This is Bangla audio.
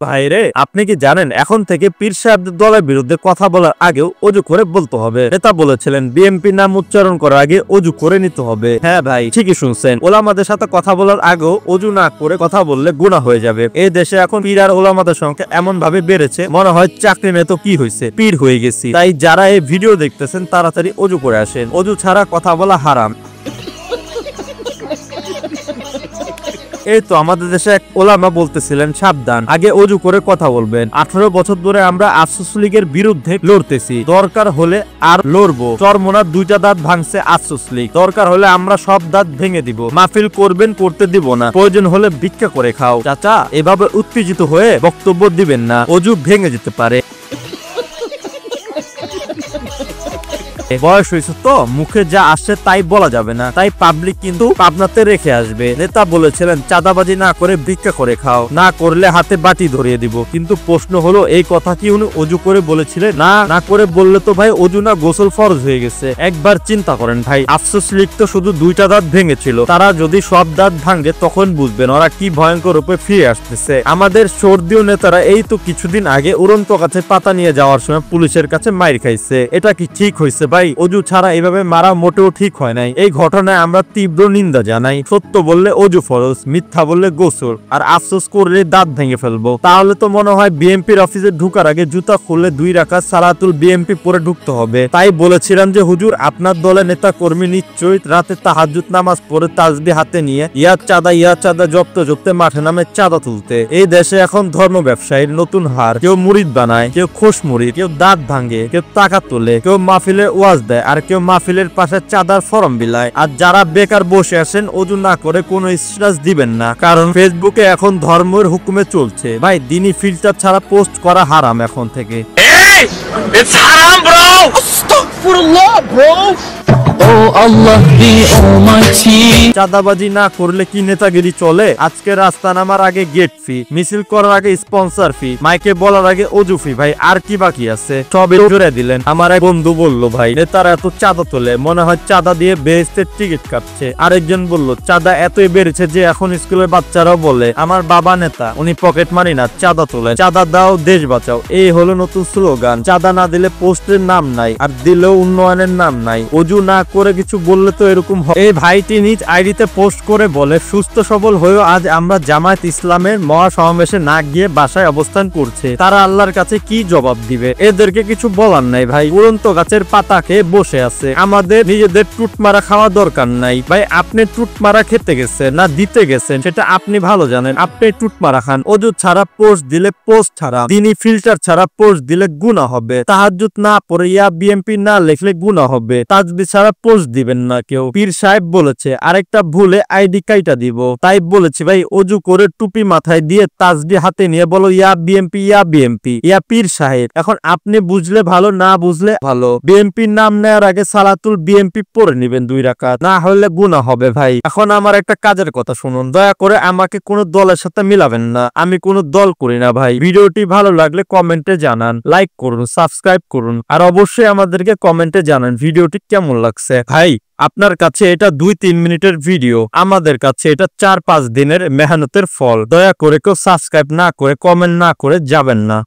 ভাইরে, আপনি কি জানেন এখন থেকে পীর সাহেবদের দলের বিরুদ্ধে কথা বলার আগেও অজু করে বলতে হবে। নেতা বলেছিলেন বিএনপি নাম উচ্চারণ করার আগে অজু করে নিতে হবে। হ্যাঁ ভাই, ঠিকই শুনছেন। ওলামাদের সাথে কথা বলার আগেও অজু না করে কথা বললে গুনাহ হয়ে যাবে। এই দেশে এখন পীর আর ওলামাদের সংখ্যা এমন ভাবে বেড়েছে, মনে হয় চাকরি নেই তো কি হয়েছে, পীর হয়ে গেছি। তাই যারা এই ভিডিও দেখতেছেন তাড়াতাড়ি অজু করে আসেন। অজু ছাড়া কথা বলা হারাম। এই তো আমাদের দেশে এক ওলামা বলতেছিলেন, সাবধান, আগে অজু করে কথা বলবেন। 18 বছর ধরে আমরা আফসোস লীগের বিরুদ্ধে লড়তেছি, দরকার হলে আর লড়বো। চরমোনার 2টা দাঁত ভাঙছে আফসোস লীগ, দরকার হলে আমরা সব দাঁত ভেঙে দিব। মাহফিল করবেন, করতে দিব না, প্রয়োজন হলে ভিক্ষা করে খাও। চাচা, এভাবে উত্তেজিত হয়ে বক্তব্য দিবেন না, অজু ভেঙে যেতে পারে। বয়স হয়েছে তো, মুখে যা আসছে তাই বলা যাবে না, তাই পাবলিক কিন্তু পাবনাতে রেখে আসবে। নেতা বলেছিলেন চাঁদাবাজি না করে ভিক্ষা করে খাও, না করলে হাতে বাটি ধরিয়ে দিব। কিন্তু প্রশ্ন হলো, এই কথা কি উনি অজু করে বলেছিলেন? না করে বললে তো ভাই অজু না গোসল ফরজ হয়ে গেছে। একবার চিন্তা করেন ভাই, আফসোস লীগ তো শুধু 2টা দাঁত ভেঙেছিল, তারা যদি সব দাঁত ভাঙে তখন বুঝবেন ওরা কি ভয়ঙ্কর রূপে ফিরে আসতেছে। আমাদের সর্দীয় নেতারা এই তো কিছুদিন আগে উড়ন্ত গাছে পাতা নিয়ে যাওয়ার সময় পুলিশের কাছে মাইর খাইছে। এটা কি ঠিক হয়েছে ভাই? অজু ছাড়া এভাবে মারা মোটেও ঠিক হয় নাই। এই ঘটনায় আমরা তীব্র নিন্দা জানাই। সত্য বললে অজু ফরজ, মিথ্যা বললে গোসল, আর আফসোস করলে দাঁত ভেঙে ফেলবো। তাহলে তো মনে হয় বিএনপির অফিসে ঢুকার আগে জুতা খুললে 2 রাকাত সালাতুল বিএনপি পরে ঢুকতে হবে। তাই বলেছিলাম যে হুজুর, আপনার দলের নেতা কর্মী নিশ্চয়ই রাতে তাহাজ্জুদ নামাজ পড়ে তাসবিহ হাতে নিয়ে ইয়া চাঁদা জপতে মাঠে নামে চাঁদা তুলতে। এই দেশে এখন ধর্ম ব্যবসায়ীর নতুন হার। কেউ মুরিদ বানায়, কেউ খোশ মুরিদ, কেউ দাঁত ভাঙে, কেউ টাকা তোলে, কেউ মাহফিলের ওয়াজ দেয়, আর কেউ মাহফিলের পাশে চাঁদার ফরম বিলায়। আর যারা বেকার বসে আছেন, অজু না করে কোনো স্ট্যাটাস দিবেন না, কারণ ফেসবুকে এখন ধর্মের হুকুমে চলছে। ভাই, দিনই ফিল্টার ছাড়া পোস্ট করা হারাম এখন থেকে। It's haram, bro! Astaghfirullah, bro! Oh Allah the Almighty. চাঁদাবাজি না করলে কি নেতাগিরি চলে? আজকে রাস্তা নামার আগে গেট ফি, মিছিল করার আগে স্পন্সর ফি, মাইকে বলার আগে অজু ফি। ভাই, আর কি বাকি আছে? সবে জুড়ে দিলেন। আমার এক বন্ধু বলল, ভাই নেতারা এত চাঁদা তোলে, মনে হয় চাঁদা দিয়ে বেহেশতের টিকিট কাটছে। আরেকজন বলল, চাঁদা এতই বেড়েছে যে এখন স্কুলের বাচ্চারাও বলে আমার বাবা নেতা, উনি পকেট মারি না, চাঁদা তোলেন। চাঁদা দাও, দেশ বাঁচাও, এই হলো নতুন স্লোগান। চাঁদা না দিলে পোস্টের নাম নাই, আর দিলেও উন্নয়নের নাম নাই। অজু না করে কিছু বললে তো এরকম হয়। এই ভাইটি নিজ আইডিতে পোস্ট করে বলে, সুস্থ সবল হয়েও আজ আমরা জামায়াত ইসলামের মহাসমাবেশে না গিয়ে বাসায় অবস্থান করছে। তারা আল্লাহর কাছে কি জবাব দিবে? এদেরকে কিছু বলার নাই ভাই, উড়ন্ত গাছের পাতা খেয়ে বসে আছে। আমাদের নিজেদের টুট মারা খাওয়া দরকার নাই ভাই। আপনি টুট মারা খেতে গেছেন না দিতে গেছেন সেটা আপনি ভালো জানেন। আপনি টুট মারা খান। অজু ছাড়া পোস্ট দিলে পোস্ট ছাড়া, দিনই ফিল্টার ছাড়া পোস্ট দিলে গুনাহ হবে। তাহাজ্জুদ না পড়ে ইয়া বিএনপি না লিখলে গুনাহ হবে। তাসবিহ ছাড়া পোস্ট দিবেন না কেউ। পীর সাহেব বলেছে আরেকটা ভুলে আইডি কাইটা দিব, তাই বলেছি ভাই অজু করে টুপি মাথায় দিয়ে তাসবিহ হাতে নিয়ে বলো ইয়া বিএনপি, ইয়া বিএনপি, ইয়া পীর সাহেব। এখন আপনি বুঝলে ভালো, না বুঝলে ভালো। বিএনপির নাম নেওয়ার আগে সালাতুল বিএনপি পড়ে নিবেন 2 রাকাত, না হলে গুনাহ হবে ভাই। এখন আমার একটা কাজের কথা শুনুন, দয়া করে আমাকে কোনো দলের সাথে মিলাবেন না। আমি কোনো দল করি না ভাই। ভিডিওটি ভালো লাগলে কমেন্টে জানান, লাইক করুন, সাবস্ক্রাইব করুন, আর অবশ্যই আমাদেরকে কমেন্টে জানান ভিডিওটি কেমন লাগছে। ভাই, আপনার কাছে এটা 2-3 মিনিটের ভিডিও, আমাদের কাছে এটা 4-5 দিনের মেহনতের ফল। দয়া করে কেউ সাবস্ক্রাইব না করে কমেন্ট না করে যাবেন না।